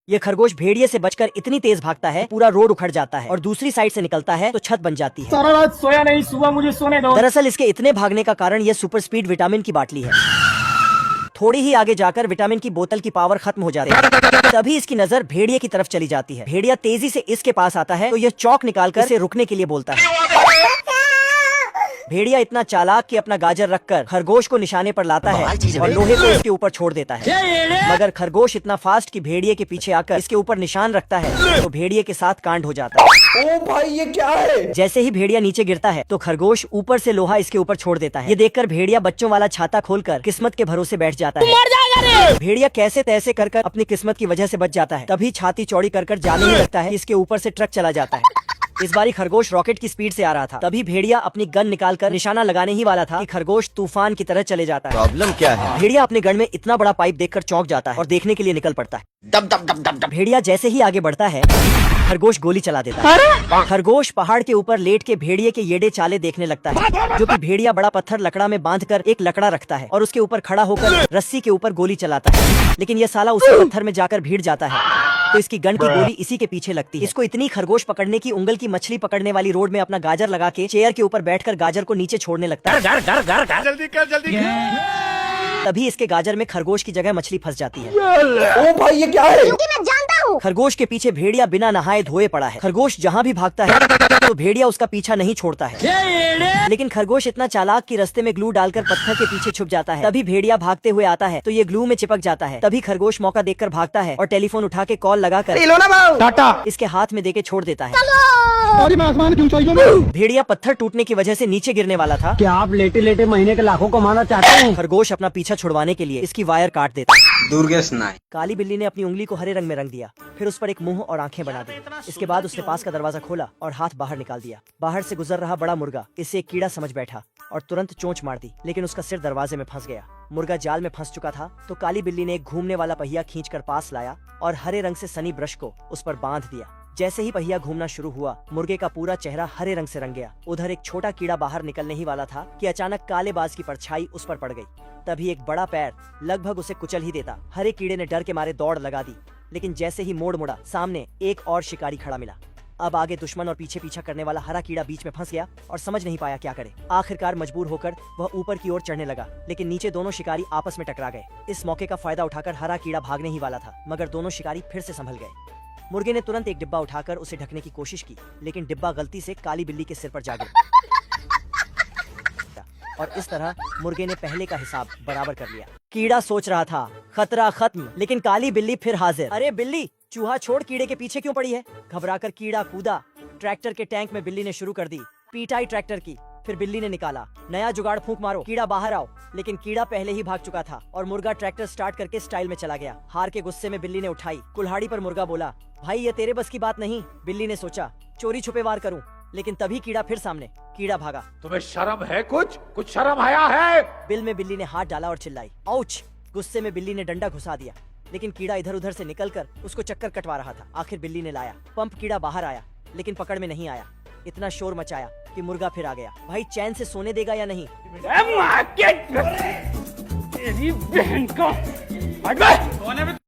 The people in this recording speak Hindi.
ये खरगोश भेड़िए से बचकर इतनी तेज भागता है पूरा रोड उखड़ जाता है और दूसरी साइड से निकलता है तो छत बन जाती है। सारा रात सोया नहीं, सुबह मुझे सोने दो। दरअसल इसके इतने भागने का कारण ये सुपर स्पीड विटामिन की बाटली है। थोड़ी ही आगे जाकर विटामिन की बोतल की पावर खत्म हो जाती है। तभी इसकी नजर भेड़िए की तरफ चली जाती है। भेड़िया तेजी से इसके पास आता है तो यह चौक निकालकर इसे रुकने के लिए बोलता है। भेड़िया इतना चालाक कि अपना गाजर रखकर खरगोश को निशाने पर लाता है और लोहे को इसके ऊपर छोड़ देता है। मगर खरगोश इतना फास्ट कि भेड़िए के पीछे आकर इसके ऊपर निशान रखता है तो भेड़िए के साथ कांड हो जाता है। ओ भाई ये क्या है? जैसे ही भेड़िया नीचे गिरता है तो खरगोश ऊपर से लोहा इसके ऊपर छोड़ देता है। ये देखकर भेड़िया बच्चों वाला छाता खोलकर किस्मत के भरोसे बैठ जाता है। भेड़िया कैसे तैसे कर अपनी किस्मत की वजह से बच जाता है। तभी छाती चौड़ी कर जाने ही लगता है। इसके ऊपर से ट्रक चला जाता है। इस बारी खरगोश रॉकेट की स्पीड से आ रहा था। तभी भेड़िया अपनी गन निकालकर निशाना लगाने ही वाला था कि खरगोश तूफान की तरह चले जाता है। प्रॉब्लम क्या है? भेड़िया अपने गन में इतना बड़ा पाइप देखकर चौंक जाता है और देखने के लिए निकल पड़ता है। दब दब दब दब दब। भेड़िया जैसे ही आगे बढ़ता है खरगोश गोली चला देता है। खरगोश पहाड़ के ऊपर लेट के भेड़िए के येड़े चाले देखने लगता है। जो कि भेड़िया बड़ा पत्थर लकड़ा में बांधकर एक लकड़ा रखता है और उसके ऊपर खड़ा होकर रस्सी के ऊपर गोली चलाता है। लेकिन यह साला उसी पत्थर में जाकर भीड़ जाता है तो इसकी गन की गोली इसी के पीछे लगती है। इसको इतनी खरगोश पकड़ने की उंगल की मछली पकड़ने वाली रोड में अपना गाजर लगा के चेयर के ऊपर बैठकर गाजर को नीचे छोड़ने लगता है। जल्दी कर जल्दी कर। तभी इसके गाजर में खरगोश की जगह मछली फंस जाती है। ओ भाई ये क्या है? क्योंकि मैं जानता हूँ। खरगोश के पीछे भेड़िया बिना नहाए धोए पड़ा है। खरगोश जहाँ भी भागता है तो भेड़िया उसका पीछा नहीं छोड़ता है। लेकिन खरगोश इतना चालाक कि रास्ते में ग्लू डालकर पत्थर के पीछे छुप जाता है। तभी भेड़िया भागते हुए आता है तो ये ग्लू में चिपक जाता है। तभी खरगोश मौका देखकर भागता है और टेलीफोन उठा के कॉल लगाकर टाटा। इसके हाथ में देके छोड़ देता है। और मैं आसमान की ऊंचाइयों में। भेड़िया पत्थर टूटने की वजह से नीचे गिरने वाला था। क्या आप लेटे लेटे महीने के लाखों कमाना चाहते हैं? खरगोश अपना पीछा छुड़वाने के लिए इसकी वायर काट देता है। दुर्गेश नायक। काली बिल्ली ने अपनी उंगली को हरे रंग में रंग दिया, फिर उस पर एक मुंह और आंखें बना दी। इसके बाद उसने पास का दरवाजा खोला और हाथ बाहर निकाल दिया। बाहर से गुजर रहा बड़ा मुर्गा इसे एक कीड़ा समझ बैठा और तुरंत चोंच मार दी, लेकिन उसका सिर दरवाजे में फंस गया। मुर्गा जाल में फंस चुका था तो काली बिल्ली ने एक घूमने वाला पहिया खींचकर पास लाया और हरे रंग से सनी ब्रश को उस पर बांध दिया। जैसे ही पहिया घूमना शुरू हुआ मुर्गे का पूरा चेहरा हरे रंग से रंग गया। उधर एक छोटा कीड़ा बाहर निकलने ही वाला था कि अचानक काले बाज की परछाई उस पर पड़ गई। तभी एक बड़ा पैर लगभग उसे कुचल ही देता। हरे कीड़े ने डर के मारे दौड़ लगा दी, लेकिन जैसे ही मोड़ मुड़ा सामने एक और शिकारी खड़ा मिला। अब आगे दुश्मन और पीछे पीछा करने वाला हरा कीड़ा बीच में फंस गया और समझ नहीं पाया क्या करे। आखिरकार मजबूर होकर वह ऊपर की ओर चढ़ने लगा, लेकिन नीचे दोनों शिकारी आपस में टकरा गए। इस मौके का फायदा उठाकर हरा कीड़ा भागने ही वाला था, मगर दोनों शिकारी फिर से संभल गए। मुर्गे ने तुरंत एक डिब्बा उठाकर उसे ढकने की कोशिश की, लेकिन डिब्बा गलती से काली बिल्ली के सिर पर जा गिरा और इस तरह मुर्गे ने पहले का हिसाब बराबर कर लिया। कीड़ा सोच रहा था खतरा खत्म, लेकिन काली बिल्ली फिर हाजिर। अरे बिल्ली, चूहा छोड़ कीड़े के पीछे क्यों पड़ी है? घबराकर कीड़ा कूदा। ट्रैक्टर के टैंक में बिल्ली ने शुरू कर दी पीटाई ट्रैक्टर की। फिर बिल्ली ने निकाला नया जुगाड़, फूंक मारो, कीड़ा बाहर आओ। लेकिन कीड़ा पहले ही भाग चुका था और मुर्गा ट्रैक्टर स्टार्ट करके स्टाइल में चला गया। हार के गुस्से में बिल्ली ने उठाई कुल्हाड़ी पर मुर्गा बोला, भाई ये तेरे बस की बात नहीं। बिल्ली ने सोचा चोरी छुपे वार करूं, लेकिन तभी कीड़ा फिर सामने। कीड़ा भागा। तुम्हें शर्म है? कुछ शर्म आया है? बिल में बिल्ली ने हाथ डाला और चिल्लाई आउच। गुस्से में बिल्ली ने डंडा घुसा दिया, लेकिन कीड़ा इधर उधर से निकलकर उसको चक्कर कटवा रहा था। आखिर बिल्ली ने लाया पंप, कीड़ा बाहर आया लेकिन पकड़ में नहीं आया। इतना शोर मचाया कि मुर्गा फिर आ गया। भाई चैन से सोने देगा या नहीं? तेरी बहन का